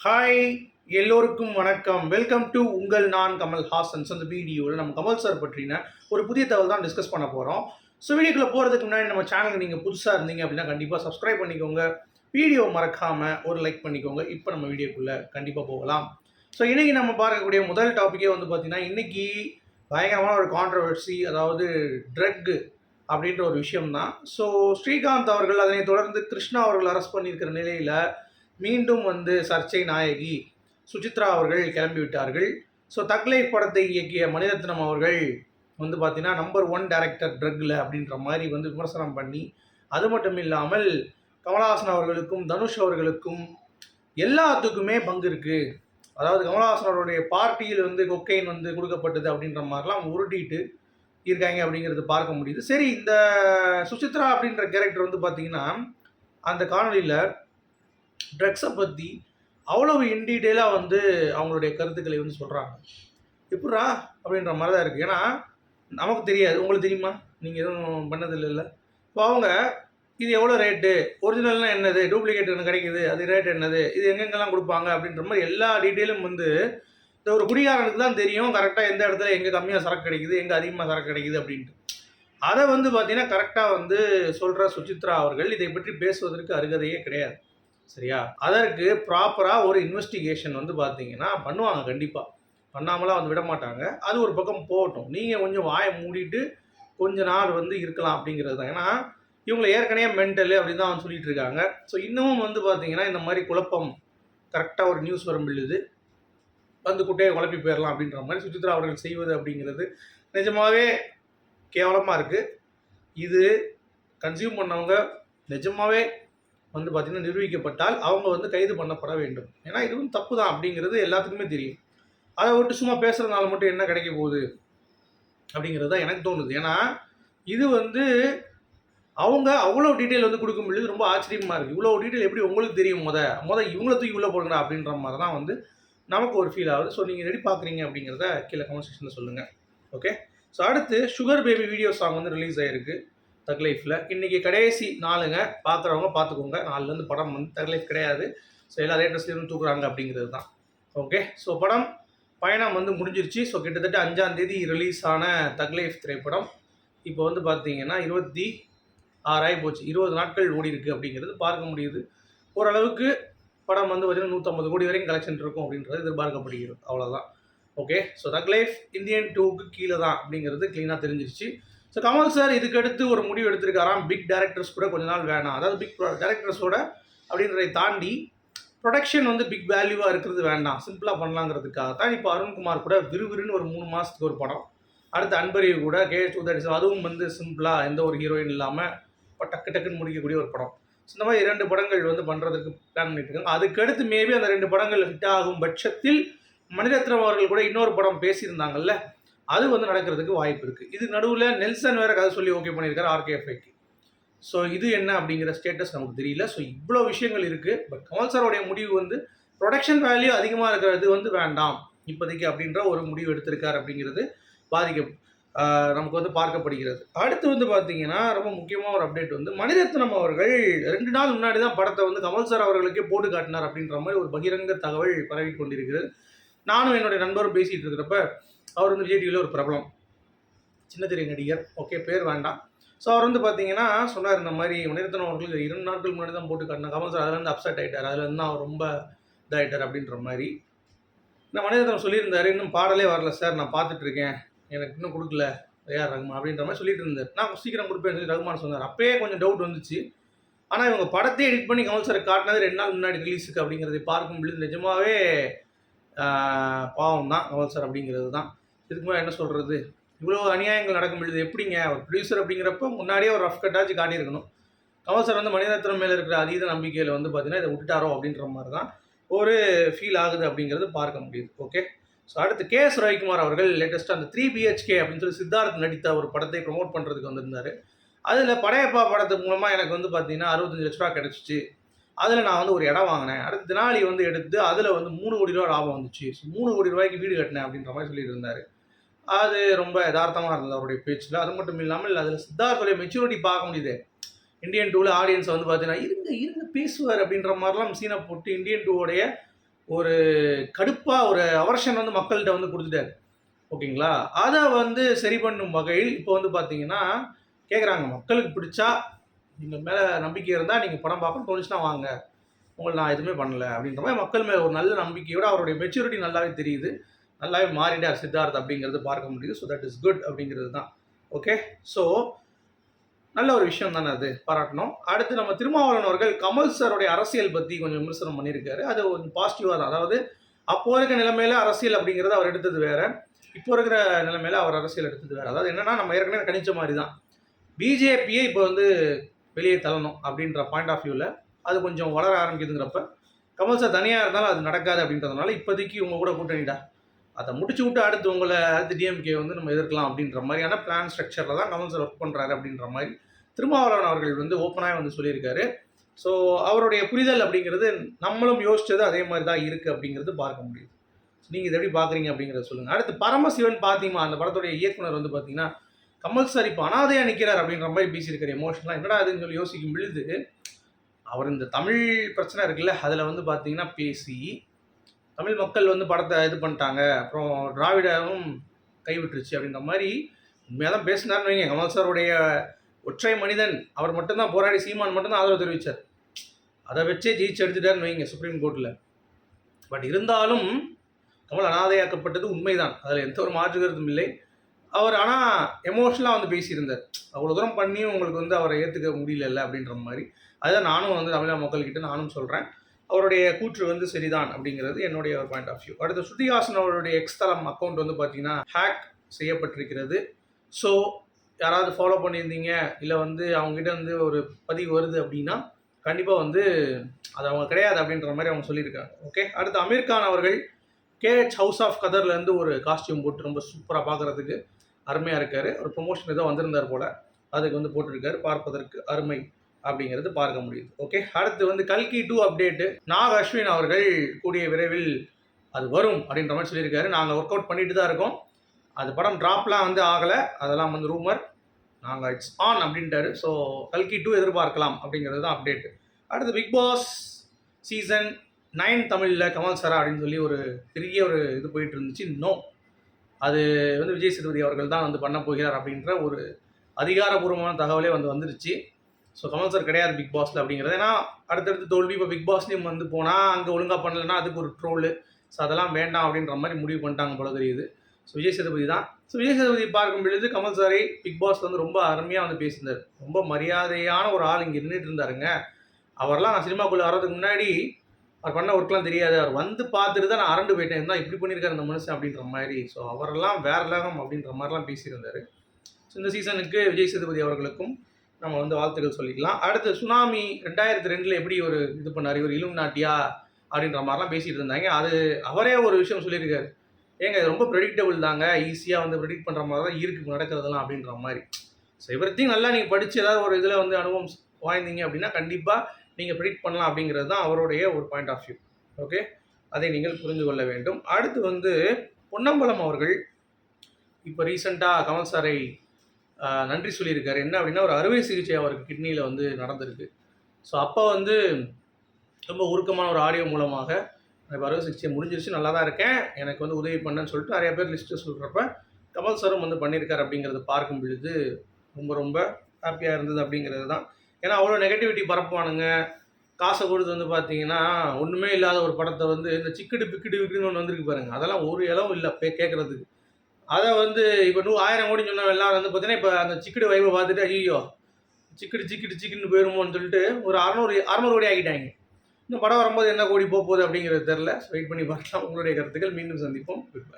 Hi, எல்லோருக்கும் வணக்கம். Welcome to உங்கள் நான் கமல் ஹாசன்ஸ். அந்த வீடியோவில் நம்ம கமல் சார் பற்றின ஒரு புதிய தகவல் தான் டிஸ்கஸ் பண்ண போகிறோம். ஸோ வீடியோக்குள்ளே போகிறதுக்கு முன்னாடி நம்ம சேனலுக்கு நீங்கள் புதுசாக இருந்தீங்க அப்படின்னா கண்டிப்பாக சப்ஸ்கிரைப் பண்ணிக்கோங்க. வீடியோ மறக்காமல் ஒரு லைக் பண்ணிக்கோங்க. இப்போ நம்ம வீடியோக்குள்ளே கண்டிப்பாக போகலாம். ஸோ இன்றைக்கி நம்ம பார்க்கக்கூடிய முதல் டாப்பிக்கே வந்து பார்த்திங்கன்னா, இன்றைக்கி பயங்கரமான ஒரு கான்ட்ரவர்சி, அதாவது ட்ரக் அப்படின்ற ஒரு விஷயம்தான். ஸோ ஸ்ரீகாந்த் அவர்கள், அதனை தொடர்ந்து கிருஷ்ணா அவர்கள் அரெஸ்ட் பண்ணியிருக்கிற நிலையில் மீண்டும் சர்ச்சை நாயகி சுசித்ரா அவர்கள் கிளம்பிவிட்டார்கள். ஸோ தக் லைஃப் படத்தை இயக்கிய மணிரத்னம் அவர்கள் பார்த்தீங்கன்னா நம்பர் 1 டைரக்டர் ட்ரக்கில் அப்படின்ற மாதிரி விமர்சனம் பண்ணி, அது மட்டும் இல்லாமல் கமலஹாசன் அவர்களுக்கும் தனுஷ் அவர்களுக்கும் எல்லாத்துக்குமே பங்கு இருக்குது, அதாவது கமலஹாசன் அவருடைய பார்ட்டியில் கொக்கைன் கொடுக்கப்பட்டது அப்படின்ற மாதிரிலாம் உருட்டிட்டு இருக்காங்க அப்படிங்கிறது பார்க்க முடியுது. சரி, இந்த சுசித்ரா அப்படின்ற கேரக்டர் பார்த்தீங்கன்னா அந்த காணொலியில் ட்ரக்ஸை பற்றி அவ்வளவு இன்டீட்டெயிலாக அவங்களுடைய கருத்துக்களை சொல்கிறாங்க. எப்பட்றா அப்படின்ற மாதிரி தான் இருக்குது. ஏன்னா நமக்கு தெரியாது, உங்களுக்கு தெரியுமா? நீங்கள் எதுவும் பண்ணதில்லைல்ல. இப்போ அவங்க இது எவ்வளோ ரேட்டு, ஒரிஜினல்னால் என்னது, டூப்ளிகேட் என்ன கிடைக்குது, அது ரேட் என்னது, இது எங்கெங்கெல்லாம் கொடுப்பாங்க அப்படின்ற மாதிரி எல்லா டீட்டெயிலும் இந்த ஒரு குடிகாரனுக்கு தான் தெரியும் கரெக்டாக எந்த இடத்துல எங்கே கம்மியாக சரக்கு கிடைக்குது, எங்கே அதிகமாக சரக்கு கிடைக்குது அப்படின்ட்டு. அதை பார்த்தீங்கன்னா கரெக்டாக சொல்கிற சுசித்ரா அவர்கள் இதை பற்றி பேசுவதற்கு அருகதையே கிடையாது. சரியா? அதற்கு ப்ராப்பராக ஒரு இன்வெஸ்டிகேஷன் பார்த்தீங்கன்னா பண்ணுவாங்க. கண்டிப்பாக பண்ணாமலாம் விட மாட்டாங்க. அது ஒரு பக்கம் போகட்டும். நீங்கள் கொஞ்சம் வாயை மூடிட்டு கொஞ்ச நாள் இருக்கலாம் அப்படிங்கிறது தான். ஏன்னா இவங்களை ஏற்கனவே மென்டலு அப்படின்னு தான் சொல்லிட்டு இருக்காங்க. ஸோ இன்னமும் பார்த்தீங்கன்னா இந்த மாதிரி குழப்பம், கரெக்டாக ஒரு நியூஸ் வரும் பொழுது குட்டையை குழப்பி போயிடலாம் அப்படின்ற மாதிரி சுசித்ரா அவர்கள் செய்வது அப்படிங்கிறது நிஜமாகவே கேவலமாக இருக்குது. இது கன்சியூம் பண்ணவங்க நிஜமாகவே பார்த்தீங்கன்னா நிரூபிக்கப்பட்டால் அவங்க கைது பண்ணப்பட வேண்டும். ஏன்னா இதுவும் தப்பு தான் அப்படிங்கிறது எல்லாத்துக்குமே தெரியும். அதை விட்டு சும்மா பேசுகிறதுனால மட்டும் என்ன கிடைக்க போகுது அப்படிங்கிறது தான் எனக்கு தோணுது. ஏன்னா இது அவங்க அவ்வளோ டீட்டெயில் கொடுக்கும் பொழுது ரொம்ப ஆச்சரியமாக இருக்குது. இவ்வளோ டீட்டெயில் எப்படி உங்களுக்கு தெரியும்? இவங்கள தூக்கி உள்ளே போடுங்க அப்படின்ற மாதிரி தான் நமக்கு ஒரு ஃபீல் ஆகுது. ஸோ நீங்கள் ரெடி பார்க்குறீங்க அப்படிங்கிறத கீழே கமெண்ட் செக்ஷனில் சொல்லுங்கள். ஓகே. ஸோ அடுத்து sugar baby video song release ஆகிருக்கு தக் லைஃப்பில். இன்றைக்கி கடைசி நாளுங்க, பார்க்குறவங்க பார்த்துக்கோங்க. நாலுலேருந்து படம் தக் லைஃப் கிடையாது. ஸோ எல்லா ரேட்டர்ஸ்லேயும் தூக்குறாங்க அப்படிங்கிறது தான். ஓகே. ஸோ படம் பயணம் முடிஞ்சிருச்சு. ஸோ கிட்டத்தட்ட 5ஆம் தேதி ரிலீஸ் ஆன தக் லைஃப் திரைப்படம் இப்போ பார்த்தீங்கன்னா 26 ஆகி போச்சு. 20 நாட்கள் ஓடி இருக்குது அப்படிங்கிறது பார்க்க முடியுது. ஓரளவுக்கு படம் பார்த்தீங்கன்னா 150 கோடி வரைக்கும் கலெக்ஷன் இருக்கும் அப்படின்றது எதிர்பார்க்கப்படுகிறது. அவ்வளோதான். ஓகே. ஸோ தக் லைஃப் இந்தியன் 2க்கு கீழே தான் அப்படிங்கிறது க்ளீனாக தெரிஞ்சிருச்சு. ஸோ கமல் சார் இதுக்கடுத்து ஒரு முடிவு எடுத்திருக்காராம். பிக் டேரக்டர்ஸ் கூட கொஞ்ச நாள் வேணாம், அதாவது பிக் டேரக்டர்ஸோட அப்படின்றதை தாண்டி ப்ரொடக்ஷன் பிக் வேல்யூவாக இருக்கிறது வேண்டாம், சிம்பிளாக பண்ணலாங்கிறதுக்காக தான் இப்போ அருண்குமார் கூட விறுவிறுன்னு ஒரு 3 மாதத்துக்கு ஒரு படம், அடுத்து அன்பறிவு கூட KH237 அதுவும் சிம்பிளாக எந்த ஒரு ஹீரோயின் இல்லாமல் டக்கு டக்குன்னு முடிக்கக்கூடிய ஒரு படம். ஸோ இந்த மாதிரி 2 படங்கள் பண்ணுறதுக்கு பிளான் பண்ணிட்டு இருக்காங்க. அதுக்கடுத்து மேபி அந்த 2 படங்கள் ஹிட் ஆகும் பட்சத்தில் மணிரத்னம் அவர்கள் கூட இன்னொரு படம் பேசியிருந்தாங்கல்ல, அது நடக்கிறதுக்கு வாய்ப்பு இருக்குது. இது நடுவில் நெல்சன் வேறு கதை சொல்லி ஓகே பண்ணியிருக்காரு RKFIக்கு. ஸோ இது என்ன அப்படிங்கிற ஸ்டேட்டஸ் நமக்கு தெரியல. ஸோ இவ்வளோ விஷயங்கள் இருக்குது. பட் கமல் சாரோடைய முடிவு ப்ரொடக்ஷன் வேல்யூ அதிகமாக இருக்கிறது வேண்டாம் இப்போதைக்கு அப்படின்ற ஒரு முடிவு எடுத்திருக்கார் அப்படிங்கிறது நமக்கு பார்க்கப்படுகிறது. அடுத்து பார்த்தீங்கன்னா ரொம்ப முக்கியமாக ஒரு அப்டேட் மணிரத்னம் அவர்கள் 2 நாள் முன்னாடி தான் படத்தை கமல் சார் அவர்களுக்கே போட்டு காட்டினார் அப்படின்ற மாதிரி ஒரு பகிரங்க தகவல் பரவி கொண்டிருக்கிறது. நானும் என்னுடைய நண்பரும் பேசிகிட்டு இருக்கிறப்ப அவர் விஜய் டிவியில் ஒரு பிரபலம் சின்ன திரை நடிகர், ஓகே பேர் வேண்டாம். ஸோ அவர் பார்த்தீங்கன்னா சொன்னார், இந்த மாதிரி மணிரத்னம் அவர்களுக்கு 2 நாட்கள் முன்னாடி தான் போட்டு காட்டினார் கமல் சார், அதுலேருந்து அப்செட் ஆகிட்டார், அதுலேருந்து அவர் ரொம்ப இதாகிட்டார் அப்படின்ற மாதிரி இந்த மணிரத்னம் சொல்லியிருந்தார். இன்னும் பாடலே வரல சார், நான் பார்த்துட்ருக்கேன், எனக்கு இன்னும் கொடுக்கல ஏஆர் ரகுமான் அப்படின்ற மாதிரி சொல்லிட்டு இருந்தார். நான் சீக்கிரம் கொடுப்பேன்னு சொல்லி ரகுமான் சொன்னார். அப்பயே கொஞ்சம் டவுட் வந்துச்சு. ஆனால் இவங்க படத்தையே எடிட் பண்ணி கமல் சார் காட்டினது 2 நாள் முன்னாடி ரிலீஸுக்கு அப்படிங்கிறதை பார்க்கும் பொழுது நிஜமாகவே பாவம் தான் கமல் சார் அப்படிங்கிறது தான். இதுக்கு மேலே என்ன சொல்கிறது? இவ்வளோ அநியாயங்கள் நடக்கும் பொழுது எப்படிங்க ஒரு ப்ரொடியூசர் அப்படிங்கிறப்ப முன்னாடியே ஒரு ரஃப் கட்டாச்சு காட்டியிருக்கணும். கமல் சார் மணிரத்னம் மேலே இருக்கிற அதீத நம்பிக்கையில் பார்த்தீங்கன்னா இதை விட்டுட்டாரோ அப்படின்ற மாதிரி தான் ஒரு ஃபீல் ஆகுது அப்படிங்கிறது பார்க்க முடியுது. ஓகே. ஸோ அடுத்து KS ரவிக்குமார் அவர்கள் லேட்டஸ்ட்டாக அந்த 3 BHK அப்படின்னு சொல்லி சித்தார்த் நடித்த ஒரு படத்தை ப்ரொமோட் பண்ணுறதுக்கு வந்திருந்தார். அதில் படையப்பா படத்துக்கு மூலமாக எனக்கு பார்த்தீங்கன்னா 65 லட்ச ரூபா கிடச்சிச்சு. அதில் நான் ஒரு இடம் வாங்கினேன், அடுத்த தினாலி எடுத்து அதில் 3 கோடி ரூபா லாபம் வந்துச்சு, 3 கோடி ரூபாய்க்கு வீடு கட்டினேன் அப்படின்ற மாதிரி சொல்லிட்டு இருந்தார். அது ரொம்ப யதார்த்தமாக இருந்தது அவருடைய பேச்சில். அது மட்டும் இல்லாமல் அதில் சித்தார்த்துடைய மெச்சூரிட்டி பார்க்க முடியுது. இந்தியன் 2ல் ஆடியன்ஸை பார்த்தீங்கன்னா இருங்க இருங்க பேசுவார் அப்படின்ற மாதிரிலாம் சீனை போட்டு இந்தியன் 2வோடைய ஒரு கடுப்பாக ஒரு அவர்ஷன் வந்து மக்கள்கிட்ட வந்து கொடுத்துட்டாரு. ஓகேங்களா? அதை வந்து சரி பண்ணும் வகையில் இப்போ வந்து பார்த்தீங்கன்னா கேட்குறாங்க, மக்களுக்கு பிடிச்சா நீங்கள் மேலே நம்பிக்கை இருந்தால் நீங்கள் படம் பார்க்கணும் தோணுச்சுன்னா வாங்க, உங்களை நான் எதுவுமே பண்ணல அப்படின்ற மாதிரி மக்கள் மேலே ஒரு நல்ல நம்பிக்கையோட அவருடைய மெச்சூரிட்டி நல்லாவே தெரியுது. நல்லாவே மாறிட்டார் சித்தார்த் அப்படிங்கிறது பார்க்க முடியுது. ஸோ தட் இஸ் குட் அப்படிங்கிறது தான். ஓகே, ஸோ நல்ல ஒரு விஷயம் தானே, அது பாராட்டணும். அடுத்து நம்ம திருமாவளவன் அவர்கள் கமல் சாருடைய அரசியல் பற்றி கொஞ்சம் விமர்சனம் பண்ணியிருக்காரு. அது கொஞ்சம் பாசிட்டிவாக தான். அதாவது அப்போ இருக்க நிலைமையில அரசியல் அப்படிங்கிறது அவர் எடுத்தது வேற, இப்போ இருக்கிற நிலைமையில அவர் அரசியல் எடுத்தது வேற. அதாவது என்னன்னா, நம்ம ஏற்கனவே கணிச்ச மாதிரி தான் பிஜேபியை இப்போ வந்து வெளியே தள்ளணும் அப்படின்ற பாயிண்ட் ஆஃப் வியூவில் அது கொஞ்சம் வளர ஆரம்பிக்குதுங்கிறப்ப கமல் சார் தனியாக இருந்தாலும் அது நடக்காது அப்படின்றதுனால இப்போதைக்கு உங்க கூட கூட்டணிடா, அதை முடிச்சு விட்டு அடுத்து டிஎம்கே வந்து நம்ம எதிர்க்கலாம் அப்படின்ற மாதிரியான பிளான் ஸ்ட்ரக்சரில் தான் கமல் சார் ஒர்க் பண்ணுறாரு அப்படின்ற மாதிரி திருமாவளவன் அவர்கள் வந்து ஓப்பனாக வந்து சொல்லியிருக்காரு. ஸோ அவருடைய புரிதல் அப்படிங்கிறது நம்மளும் யோசிச்சது அதே மாதிரி தான் இருக்குது அப்படிங்கிறது பார்க்க முடியுது. நீங்கள் இதை எப்படி பார்க்குறீங்க அப்படிங்கிறத சொல்லுங்கள். அடுத்து பரமசிவன் பாத்திமா அந்த படத்துடைய இயக்குனர் வந்து பார்த்தீங்கன்னா கமல் சார் இப்போ அனாதையாக நிற்கிறார் அப்படின்ற மாதிரி பேசியிருக்கிற எமோஷன்லாம் என்னடா அதுன்னு சொல்லி யோசிக்கும் பொழுது, அவர் இந்த தமிழ் பிரச்சனை இருக்குல்ல அதில் வந்து பார்த்தீங்கன்னா பேசி தமிழ் மக்கள் வந்து படத்தை இது பண்ணிட்டாங்க, அப்புறம் திராவிடமும் கைவிட்டுருச்சு அப்படின்ற மாதிரி உண்மையாக தான் பேசினார்னு வைங்க. கமல் சாருடைய ஒற்றை மனிதன் அவர் மட்டும்தான் போராடி, சீமான் மட்டும்தான் ஆதரவு தெரிவித்தார். அதை வச்சே ஜெயிச்சு எடுத்துட்டாருன்னு வைங்க சுப்ரீம் கோர்ட்டில். பட் இருந்தாலும் கமல் அனாதையாக்கப்பட்டது உண்மைதான், அதில் எந்த ஒரு மாற்று கருத்தும் இல்லை. அவர் ஆனால் எமோஷனலாக வந்து பேசியிருந்தார். அவ்வளோ தூரம் பண்ணியும் உங்களுக்கு வந்து அவரை ஏற்றுக்க முடியல அப்படின்ற மாதிரி. அதுதான் நானும் வந்து தமிழக மக்கள்கிட்ட நானும் சொல்கிறேன். அவருடைய கூற்று வந்து சரிதான் அப்படிங்கிறது என்னுடைய ஒரு பாயிண்ட் ஆஃப் வியூ. அடுத்து ஸ்ருதிஹாசன் அவருடைய எக்ஸ் தளம் அக்கௌண்ட் வந்து பார்த்தீங்கன்னா ஹேக் செய்யப்பட்டிருக்கிறது. ஸோ யாராவது ஃபாலோ பண்ணியிருந்தீங்க இல்லை வந்து அவங்ககிட்ட வந்து ஒரு பதிவு வருது அப்படின்னா கண்டிப்பாக வந்து அது அவங்க கிடையாது அப்படின்ற மாதிரி அவங்க சொல்லியிருக்காங்க. ஓகே, அடுத்து அமீர் கான் அவர்கள் கேஹெச் ஹவுஸ் ஆஃப் கதர்லேருந்து ஒரு காஸ்டியூம் போட்டு ரொம்ப சூப்பராக பார்க்குறதுக்கு அருமையாக இருக்கார். ஒரு ப்ரொமோஷன் ஏதோ வந்திருந்தார் போல், அதுக்கு வந்து போட்டிருக்காரு, பார்ப்பதற்கு அருமை அப்படிங்கிறது பார்க்க முடியுது. ஓகே, அடுத்து வந்து கல்கி 2 அப்டேட்டு. நாக் அஸ்வின் அவர்கள் கூடிய விரைவில் அது வரும் அப்படின்ற மாதிரி சொல்லியிருக்காரு. நாங்கள் ஒர்க் அவுட் பண்ணிட்டு தான் இருக்கோம். அது படம் ட்ராப்லாம் வந்து ஆகலை, அதெல்லாம் வந்து ரூமர். நாங்கள் இட்ஸ் ஆன் அப்படின்ட்டாரு. ஸோ கல்கி 2 எதிர்பார்க்கலாம் அப்படிங்கிறது தான் அப்டேட்டு. அடுத்து பிக் பாஸ் சீசன் 9 தமிழில் கமல் சாரா அப்படின்னு சொல்லி ஒரு பெரிய ஒரு இது போயிட்டு இருந்துச்சு. அது வந்து விஜய் சேதுபதி அவர்கள் தான் வந்து பண்ண போகிறார் அப்படின்ற ஒரு அதிகாரபூர்வமான தகவலே வந்துருச்சு. ஸோ கமல் சார் கிடையாது பிக் பாஸில் அப்படிங்கிறது. ஏன்னா அடுத்தடுத்து தோல்வி. இப்போ பிக் பாஸ்லேயும் வந்து போனால் அங்கே ஒழுங்காக பண்ணலைன்னா அதுக்கு ஒரு ட்ரோலு. ஸோ அதெல்லாம் வேண்டாம் அப்படின்ற மாதிரி முடிவு பண்ணிட்டாங்க போல தெரியுது. ஸோ விஜய் சேதுபதி தான். ஸோ விஜய் சேதுபதி பார்க்கும் பொழுது கமல் சாரை பிக் பாஸ் வந்து ரொம்ப அருமையாக வந்து பேசியிருந்தார். ரொம்ப மரியாதையான ஒரு ஆள் இங்கே நின்றுட்டு இருந்தாருங்க. அவரெல்லாம் நான் சினிமாக்குள்ளே வர்றதுக்கு முன்னாடி அவர் பண்ண ஒர்க்லாம் தெரியாது, அவர் வந்து பார்த்துட்டு தான் நான் அரண்டு போயிட்டேன், என்ன இப்படி பண்ணியிருக்காரு இந்த மனுஷன் அப்படின்ற மாதிரி. ஸோ அவரெல்லாம் வேற லகம் அப்படின்ற மாதிரிலாம் பேசியிருந்தார். ஸோ இந்த சீசனுக்கு விஜய் சேதுபதி அவர்களுக்கும் நம்ம வந்து வாழ்த்துக்கள் சொல்லிக்கலாம். அடுத்து சுனாமி 2002 எப்படி ஒரு இது பண்ணார், இவர் இலும் நாட்டியா அப்படின்ற மாதிரிலாம் பேசிகிட்டு இருந்தாங்க. அது அவரே ஒரு விஷயம் சொல்லியிருக்காரு, ஏங்க இது ரொம்ப ப்ரெடிக்டபிள் தாங்க, ஈஸியாக வந்து ப்ரெடிக்ட் பண்ணுற மாதிரி தான் இருக்குது நடக்கிறதெல்லாம் அப்படின்ற மாதிரி. ஸோ எவ்ரிதிங் நல்லா நீங்கள் படித்து ஏதாவது ஒரு இதில் வந்து அனுபவம் வாய்ந்தீங்க அப்படின்னா கண்டிப்பாக நீங்கள் ப்ரெடிக்ட் பண்ணலாம் அப்படிங்கிறது தான் அவருடைய ஒரு பாயிண்ட் ஆஃப் வியூ. ஓகே, அதை நீங்கள் புரிந்து கொள்ள வேண்டும். அடுத்து வந்து பொன்னம்பலம் அவர்கள் இப்போ ரீசெண்டாக கமல் சாரை நன்றி சொல்லியிருக்காரு. என்ன அப்படின்னா, ஒரு அறுவை சிகிச்சை அவருக்கு கிட்னியில் வந்து நடந்திருக்கு. ஸோ அப்போ வந்து ரொம்ப உருக்கமான ஒரு ஆடியோ மூலமாக எனக்கு அறுவை சிகிச்சை முடிஞ்சிருச்சு, நல்லா தான் இருக்கேன், எனக்கு வந்து உதவி பண்ணேன்னு சொல்லிட்டு நிறைய பேர் லிஸ்ட்டு சொல்கிறப்ப கமல் சாரும் வந்து பண்ணியிருக்காரு அப்படிங்கிறத பார்க்கும் பொழுது ரொம்ப ரொம்ப ஹாப்பியாக இருந்தது அப்படிங்கிறது தான். ஏன்னா அவ்வளோ நெகட்டிவிட்டி பரப்புவானுங்க. காசை கொடுத்து வந்து பார்த்தீங்கன்னா ஒன்றுமே இல்லாத ஒரு படத்தை வந்து இந்த சிக்கிடு பிக்கிடு விக்குன்னு ஒன்று வந்திருக்கு பாருங்கள், அதெல்லாம் ஒரு இளவும் இல்லை கேட்குறதுக்கு. அதை வந்து இப்போ 1000 கோடி சொன்ன எல்லாம் வந்து பார்த்தீங்கன்னா இப்போ அந்த சிக்கிடு வைப்பை பார்த்துட்டு ஐயோ சிக்கின்னு போயிருமோன்னு சொல்லிட்டு ஒரு 600 கோடி ஆகிட்டாங்க. இந்த படம் வரும்போது என்ன கோடி போகுது அப்படிங்கிறது தெரில. வெயிட் பண்ணி பார்க்கலாம். உங்களுடைய கருத்துக்கள் மீண்டும் சந்திப்போம். Good bye.